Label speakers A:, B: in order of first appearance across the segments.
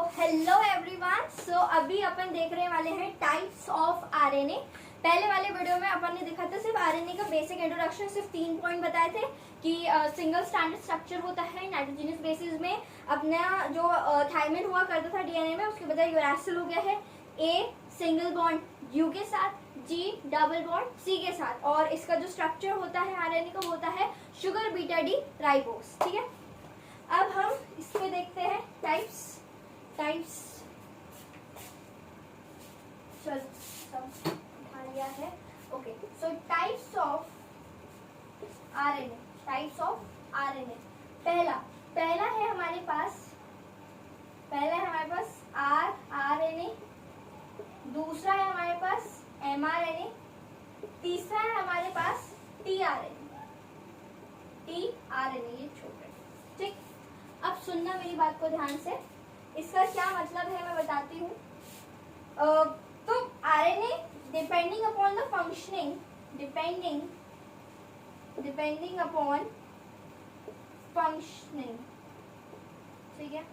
A: Hello everyone. सो अभी अपन देख रहे वाले हैं टाइप्स ऑफ आरएनए। पहले वाले वीडियो में अपन ने देखा था सिर्फ आरएनए का बेसिक इंट्रोडक्शन, सिर्फ 3 पॉइंट बताए थे कि सिंगल स्टैंडर्ड स्ट्रक्चर होता है नाइट्रोजनस बेसिस में। अपना जो थायमिन हुआ करता था डीएनए में, उसके बजाय यूरासिल हो गया है। ए सिंगल बॉन्ड यू के साथ, जी डबल बॉन्ड सी के साथ, और इसका जो स्ट्रक्चर होता है आरएनए का होता है शुगर बीटा डी राइबोस। ठीक है, अब हम इसमें देखते हैं टाइप्स। चल सब उठा लिया है। Okay, so types of RNA. पहला है हमारे पास आरएनए, दूसरा है हमारे पास एमआरएनए, तीसरा है हमारे पास टीआरएनए। ये छोटे। ठीक, अब सुनना मेरी बात को ध्यान से। इसका क्या मतलब है मैं बताती हूँ। तो RNA depending upon the functioning, depending upon functioning, ठीक है,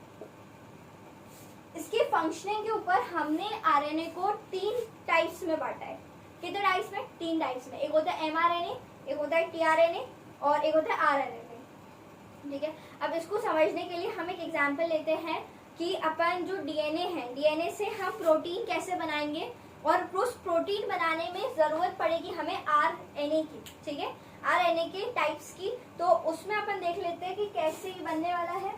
A: इसके फंक्शनिंग के ऊपर हमने आरएनए को 3 टाइप्स में बांटा है। कितने टाइप्स में? 3 टाइप्स में। एक होता है एमआरएनए, एक होता है टीआरएनए और एक होता है आरएनए। ठीक है, अब इसको समझने के लिए हम एक एग्जांपल लेते हैं कि अपन जो डीएनए है, डीएनए से हम प्रोटीन कैसे बनाएंगे, और उस प्रोटीन बनाने में जरूरत पड़ेगी हमें आरएनए की। ठीक है, आरएनए के टाइप्स की। तो उसमें अपन देख लेते हैं कि कैसे बनने वाला है।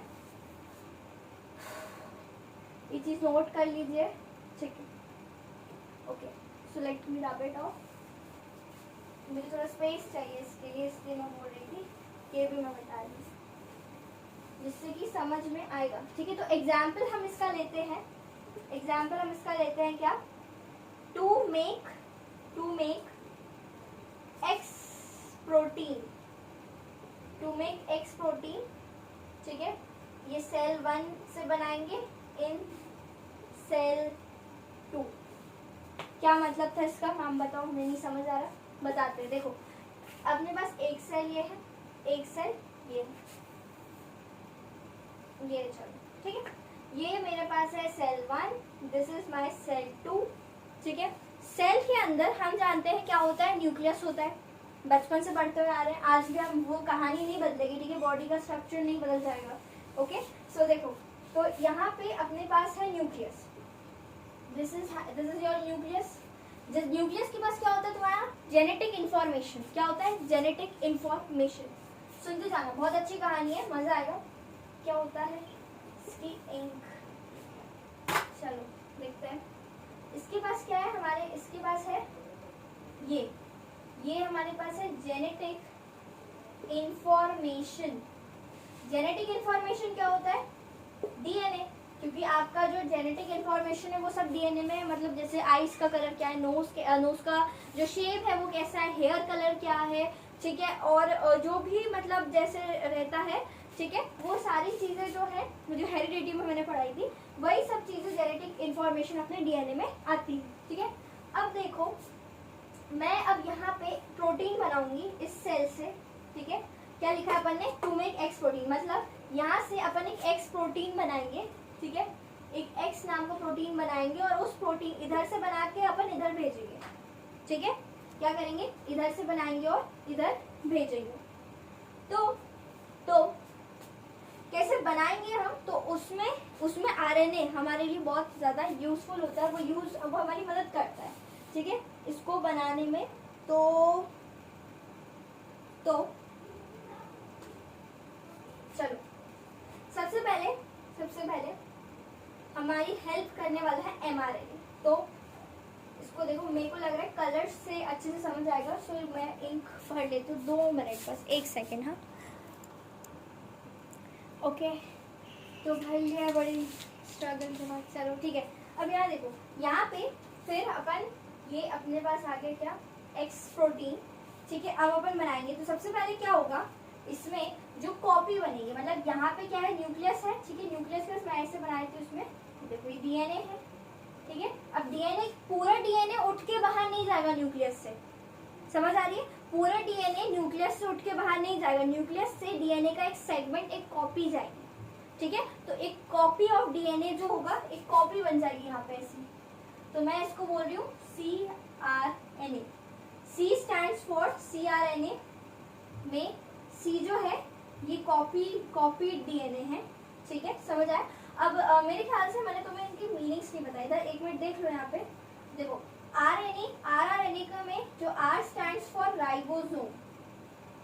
A: ये चीज नोट कर लीजिए। ठीक है, okay, so let me rub it of. मुझे थोड़ा स्पेस चाहिए इसके लिए, इसलिए मैं बोल रही थी। ये भी मैं बता दी जिससे कि समझ में आएगा। ठीक है, तो एग्जाम्पल हम इसका लेते हैं। क्या? टू मेक एक्स प्रोटीन, ठीक है, ये सेल 1 से बनाएंगे इन सेल 2। क्या मतलब था इसका? नाम बताओ, हमें नहीं समझ आ रहा, बताते हैं। देखो, अपने पास एक सेल ये है, एक सेल ये है, ये चलो, ठीक है, ये मेरे पास है cell 1, this is my cell 2। ठीक है, सेल के अंदर हम जानते हैं क्या होता है, न्यूक्लियस होता है। बचपन से पढ़ते हुए आ रहे हैं, आज भी हम वो कहानी नहीं बदलेगी। ठीक है, बॉडी का स्ट्रक्चर नहीं बदल जाएगा। ओके, सो देखो, तो यहाँ पे अपने पास है nucleus. This is your nucleus. Nucleus के पास क्या होता है तुम्हारा? Genetic information. क्या होता है? Genetic information. सुनते जाना, बहुत अच्छी कहानी है, मजा आएगा। क्या होता है इसकी? इंक। चलो देखते हैं इसके पास क्या है हमारे। इसके पास है ये हमारे पास है जेनेटिक इंफॉर्मेशन। जेनेटिक इंफॉर्मेशन क्या होता है? डीएनए। क्योंकि आपका जो जेनेटिक इंफॉर्मेशन है वो सब डीएनए में, मतलब जैसे आईज का कलर क्या है, नोज का जो शेप है वो कैसा है, हेयर कलर क्या है, ठीक है, और जो भी मतलब जैसे रहता है, ठीक है, वो सारी चीजें जो है, जो हेरिडिटी में मैंने पढ़ाई थी, वही सब चीजें जेनेटिक इंफॉर्मेशन अपने डीएनए में आती है। ठीक है, अब देखो, मैं अब यहाँ पे प्रोटीन बनाऊंगी इस सेल से। ठीक है, क्या लिखा है अपन ने? टू मेक एक्स प्रोटीन, मतलब यहाँ से अपन एक एक्स प्रोटीन बनाएंगे। ठीक है, एक एक्स नाम का प्रोटीन बनाएंगे और उस प्रोटीन इधर से बना के अपन इधर भेजेंगे। ठीक है, क्या करेंगे? इधर से बनाएंगे और इधर भेजेंगे। तो कैसे बनाएंगे हम? तो उसमें आरएनए हमारे लिए बहुत ज्यादा यूजफुल होता है, वो हमारी मदद करता है। ठीक है, इसको बनाने में। तो चलो, सबसे पहले हमारी हेल्प करने वाला है एमआरएनए। तो इसको देखो, मेरे को लग रहा है कलर से अच्छे से समझ आएगा, सो मैं इंक भर लेती हूँ। 2 मिनट, बस 1 सेकेंड। हाँ, ओके, तो भर लिया बड़ी स्ट्रगल के बाद। चलो ठीक है, अब यहाँ देखो, यहाँ पे फिर अपन ये अपने पास आ गया क्या? X protein. ठीक है, अब अपन बनाएंगे। तो सबसे पहले क्या होगा, इसमें जो कॉपी बनेगी, मतलब यहाँ पे क्या है? न्यूक्लियस है। ठीक है, न्यूक्लियस का मैं ऐसे बनाई थी, उसमें देखो ये डीएनए है। ठीक है, अब डीएनए, पूरा डीएनए उठ के बाहर नहीं जाएगा न्यूक्लियस से। समझ आ रही है? पूरा डीएनए न्यूक्लियस से उठ के बाहर नहीं जाएगा, न्यूक्लियस से डीएनए का एक सेगमेंट, एक कॉपी जाएगी। ठीक है। तो एक कॉपी ऑफ डीएनए जो होगा, एक कॉपी बन जाएगी यहाँ पे ऐसी। तो मैं इसको बोल रही हूँ CRNA। C stands for CRNA में C जो है ये कॉपी डीएनए है, ठीक है, समझ आया। अब मेरे ख्याल से मैंने तुम्हें इनकी मीनिंग्स नहीं बताई था, एक मिनट देख लो यहाँ पे। देखो RNA का में जो R स्टैंड्स फॉर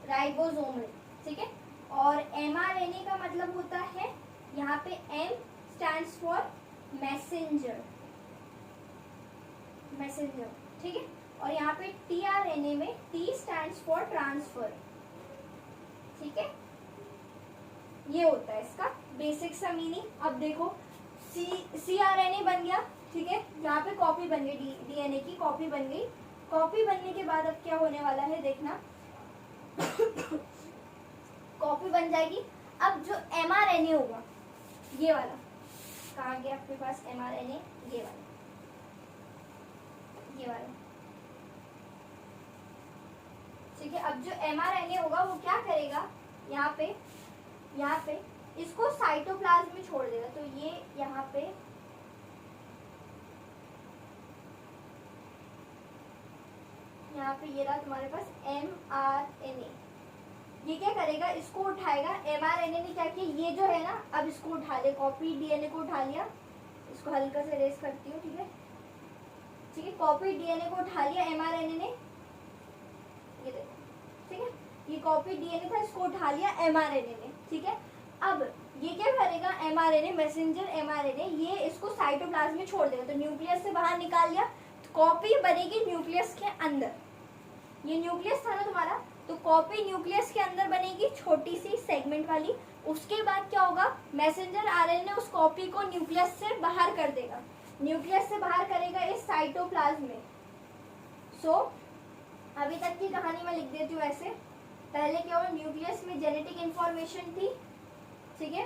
A: राइबोसोम, ठीक है, और mRNA का मतलब होता है यहाँ पे M स्टैंड्स फॉर मैसेंजर, ठीक है, और यहाँ पे tRNA में T स्टैंड्स फॉर ट्रांसफर, ठीक है। ये होता है इसका बेसिक सा मीनिंग। अब देखो CRNA बन गया, ठीक है, यहाँ पे कॉपी बन गई, डीएनए की कॉपी बन गई। कॉपी बनने के बाद अब क्या होने वाला है देखना कॉपी बन जाएगी। अब जो mRNA होगा, ये वाला कहाँ गया आपके पास mRNA, ये वाला, ठीक है। अब जो mRNA होगा वो क्या करेगा, यहाँ पे इसको साइटोप्लाज्म में छोड़ देगा। तो ये यहाँ पे ये रहा तुम्हारे पास mRNA। ये क्या करेगा, इसको उठाएगा। mRNA ने क्या किया, ये जो है ना, अब इसको उठा ले, कॉपी डीएनए को उठा लिया। इसको हल्का से रेस करती हूँ, ठीक है, कॉपी डीएनए को उठा लिया mRNA ने, ये देखो, ठीक है, ये कॉपी डीएनए था, इसको उठा लिया mRNA ने, ठीक है। अब ये क्या करेगा, mRNA मैसेंजर mRNA, ये इसको साइटोप्लाज्म में छोड़ देगा। तो न्यूक्लियस से बाहर निकाल लिया, तो कॉपी बनेगी न्यूक्लियस के अंदर। ये न्यूक्लियस था ना तुम्हारा, तो कॉपी न्यूक्लियस के अंदर बनेगी, छोटी सी सेगमेंट वाली। उसके बाद क्या होगा, मैसेंजर आरएनए उस कॉपी को न्यूक्लियस से बाहर कर देगा। न्यूक्लियस से बाहर करेगा इस साइटोप्लाज्म में। सो अभी तक की कहानी मैं लिख देती हूँ ऐसे। पहले क्या हुआ, न्यूक्लियस में जेनेटिक इंफॉर्मेशन थी, ठीक है,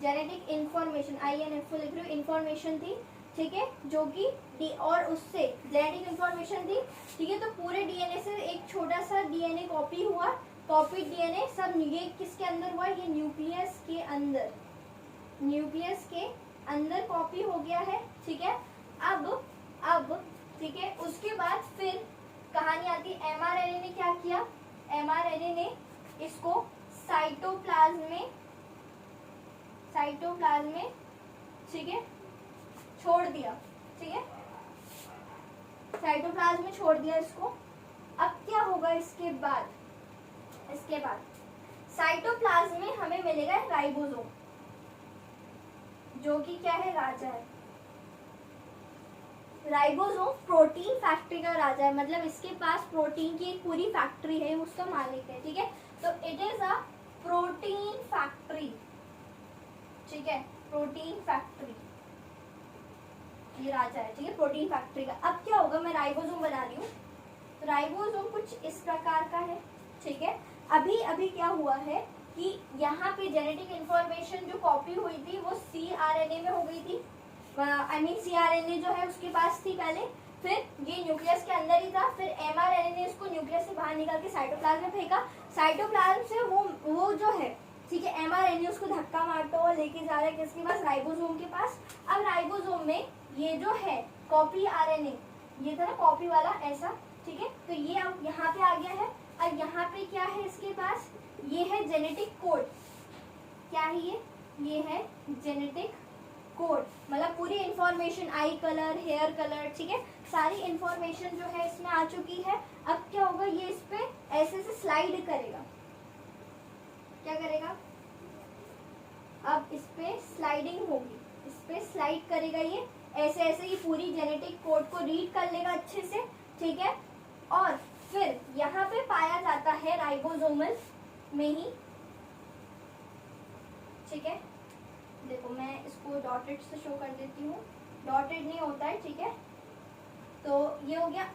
A: जेनेटिक इंफॉर्मेशन INF लिख रही हूँ, इंफॉर्मेशन थी, ठीक है, जो कि और उससे जेनेटिक इंफॉर्मेशन थी, ठीक है। तो पूरे डीएनए से एक छोटा सा डीएनए कॉपी हुआ, कॉपी डीएनए सब ये किसके अंदर हुआ, ये न्यूक्लियस के अंदर, न्यूक्लियस के अंदर कॉपी हो गया है, ठीक है। अब ठीक है, उसके बाद फिर कहानी आती है, mRNA ने क्या किया, mRNA ने इसको साइटोप्लाज्म में ठीक है छोड़ दिया, ठीक है, साइटोप्लाज्म में छोड़ दिया इसको। अब क्या होगा इसके बाद साइटोप्लाज्म में हमें मिलेगा राइबोसोम, जो कि क्या है, राजा है। राइबोसोम प्रोटीन फैक्ट्री का राजा है, मतलब इसके पास प्रोटीन की एक पूरी फैक्ट्री है, उसका मालिक है, ठीक है। तो it is a protein factory, ठीक है, प्रोटीन फैक्ट्री, ये राजा है, ठीक है, प्रोटीन फैक्ट्री का। अब क्या होगा, मैं राइबोसोम बना रही हूँ, तो राइबोसोम कुछ इस प्रकार का है, ठीक है। अभी क्या हुआ है कि यहाँ पे जेनेटिक इंफॉर्मेशन जो कॉपी हुई थी वो CRNA में हो गई थी, CRNA जो है उसके पास थी पहले, फिर ये न्यूक्लियस के अंदर ही था, फिर mRNA ने इसको न्यूक्लियस से बाहर निकाल के साइटोप्लाज्म में फेंका। साइटोप्लाज्म से वो जो है, ठीक है, mRNA उसको धक्का मारता हुआ लेके जा रहा है किसके पास, राइबोसोम के पास। अब राइबोसोम में ये जो है कॉपी RNA, ये था ना कॉपी वाला ऐसा, ठीक है, तो ये अब यहाँ पे आ गया है। और यहाँ पे क्या है इसके पास, ये है जेनेटिक कोड, क्या है ये है जेनेटिक कोड, मतलब पूरी information, eye colour, hair colour, ठीक है, सारी इंफॉर्मेशन जो है इसमें आ चुकी है। अब क्या होगा, ये इस पे ऐसे से स्लाइड करेगा, क्या करेगा, अब इस पे स्लाइडिंग होगी, इस पे स्लाइड करेगा, ये ऐसे ऐसे ये पूरी जेनेटिक कोड को रीड कर लेगा अच्छे से, ठीक है। और फिर यहाँ पे पाया जाता है राइबोसोमल में ही, ठीक है, देखो मैं इसको डॉटेड से शो कर देती हूँ, डॉटेड नहीं होता है, ठीक है। तो ये हो गया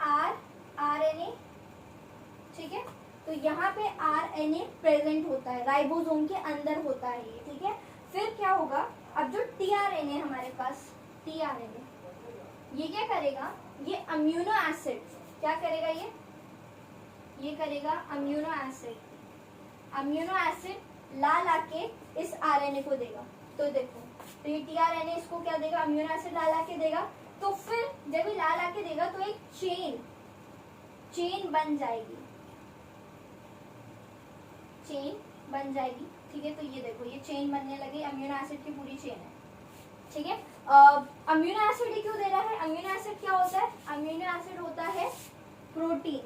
A: RNA, ठीक है, तो यहाँ पे RNA प्रेजेंट होता है, राइबोसोम के अंदर होता है ये, ठीक है। फिर क्या होगा, अब जो tRNA हमारे पास, tRNA ये क्या करेगा, ये अम्यूनो एसिड, क्या करेगा, ये करेगा अम्यूनो एसिड ला ला के इस आरएनए को देगा। तो देखो, तो ये टीआरएनए इसको क्या देगा, अमीनो एसिड ला ला के देगा। तो फिर जब ये ला ला के देगा तो एक चेन बन जाएगी, चेन बन जाएगी। ठीक है, तो ये देखो ये चेन बनने लगी, अमीनो एसिड की पूरी चेन है। ठीक है, अमीनो एसिड क्यों दे रहा है, अमीनो एसिड क्या होता है, अमीनो एसिड होता है प्रोटीन,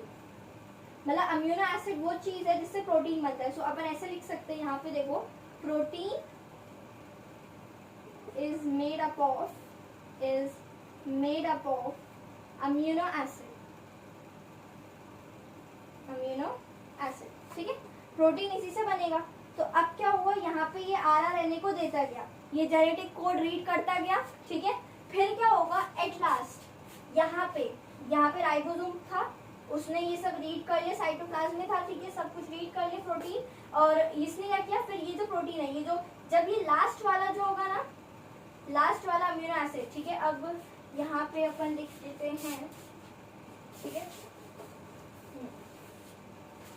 A: मतलब अमीनो एसिड वो चीज है जिससे प्रोटीन बनता है। सो अपन ऐसे लिख सकते हैं यहाँ पे देखो, protein is made up of amino acid, ठीक है, प्रोटीन इसी से बनेगा। तो अब क्या हुआ, यहाँ पे ये आरआरएनए को देता गया, ये जेनेटिक कोड रीड करता गया। ठीक है, फिर क्या होगा, एट लास्ट यहाँ पे राइबोसोम था, उसने ये सब रीड कर लिया, साइटोप्लाज्म में था। ठीक है, सब कुछ रीड कर लिया प्रोटीन, और इसने क्या किया, फिर ये जो प्रोटीन है, ये जो जब ये लास्ट वाला जो होगा ना, लास्ट वाला अमीनो एसिड, ठीक है, अब यहाँ पे अपन लिख देते हैं। ठीक है,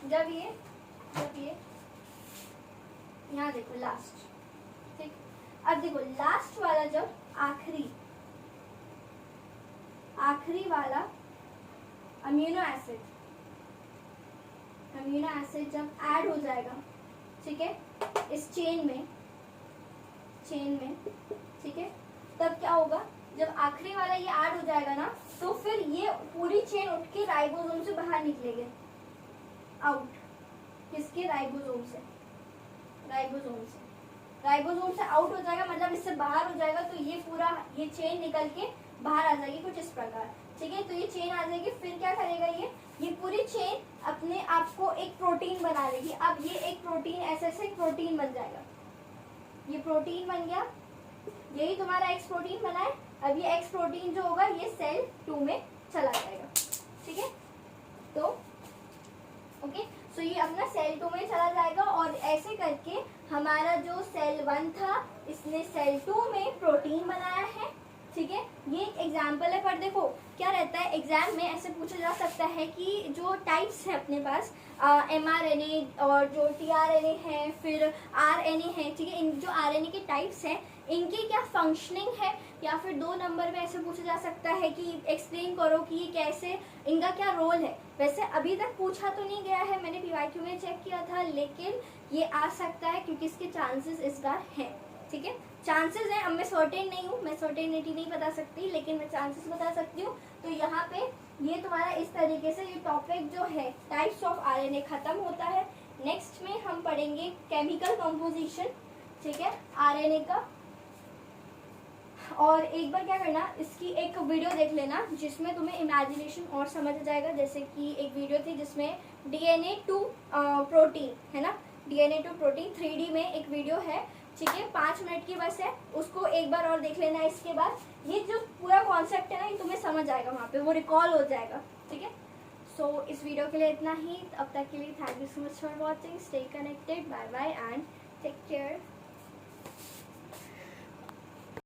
A: जब ये यहाँ देखो लास्ट, ठीक, अब देखो लास्ट वाला जब आखिरी वाला अमीनो एसिड जब ऐड हो जाएगा, ठीक है, इस चेन में, ठीक है, तब क्या होगा, जब आखिरी वाला ये ऐड हो जाएगा ना, तो फिर ये पूरी चेन उठ के राइबोसोम से बाहर निकलेगी, आउट, किसके, राइबोसोम से आउट हो जाएगा, मतलब इससे बाहर हो जाएगा। तो ये पूरा ये चेन निकल के बाहर आ जाएगी कुछ इस प्रकार। ठीक है, तो ये चेन आ जाएगी, फिर क्या करेगा, ये पूरी चेन अपने आप को एक प्रोटीन बना लेगी। अब ये एक प्रोटीन ऐसे प्रोटीन बन जाएगा, ये प्रोटीन बन गया, यही तुम्हारा एक्स प्रोटीन बना है। अब ये एक्स प्रोटीन जो होगा ये सेल 2 में चला जाएगा। ठीक है, तो ओके, सो ये अपना सेल 2 में चला जाएगा, और ऐसे करके हमारा जो सेल 1 था, इसने सेल 2 में प्रोटीन बनाया है। ठीक है, ये एक एग्जाम्पल है, पर देखो क्या रहता है, एग्जाम में ऐसे पूछा जा सकता है कि जो टाइप्स है अपने पास, mRNA और जो tRNA है, फिर RNA है। ठीक है, इन जो RNA के टाइप्स हैं, इनकी क्या फंक्शनिंग है, या फिर 2 नंबर में ऐसे पूछा जा सकता है कि एक्सप्लेन करो कि ये कैसे, इनका क्या रोल है। वैसे अभी तक पूछा तो नहीं गया है, मैंने PYQ में चेक किया था, लेकिन ये आ सकता है क्योंकि इसके चांसेस इस बार हैं। ठीक है, चांसेस हैं, अब मैं सर्टेन नहीं हूँ, मैं सर्टेनिटी नहीं बता सकती, लेकिन मैं चांसेस बता सकती हूँ। तो यहाँ पे ये तुम्हारा इस तरीके से ये टॉपिक जो है टाइप्स ऑफ RNA खत्म होता है। नेक्स्ट में हम पढ़ेंगे केमिकल कंपोजिशन, ठीक है, RNA का। और एक बार क्या करना, इसकी एक वीडियो देख लेना जिसमें तुम्हें इमेजिनेशन और समझ आ जाएगा। जैसे कि एक वीडियो थी जिसमें DNA2 प्रोटीन है ना, DNA2 प्रोटीन 3D में एक वीडियो है। ठीक है, 5 मिनट की बस है, उसको एक बार और देख लेना। इसके बाद ये जो पूरा कॉन्सेप्ट है ना, ये तुम्हें समझ आएगा, वहाँ पे वो रिकॉल हो जाएगा। ठीक है, सो इस वीडियो के लिए इतना ही। अब तक के लिए thank you so much for watching, stay connected, bye bye and take care.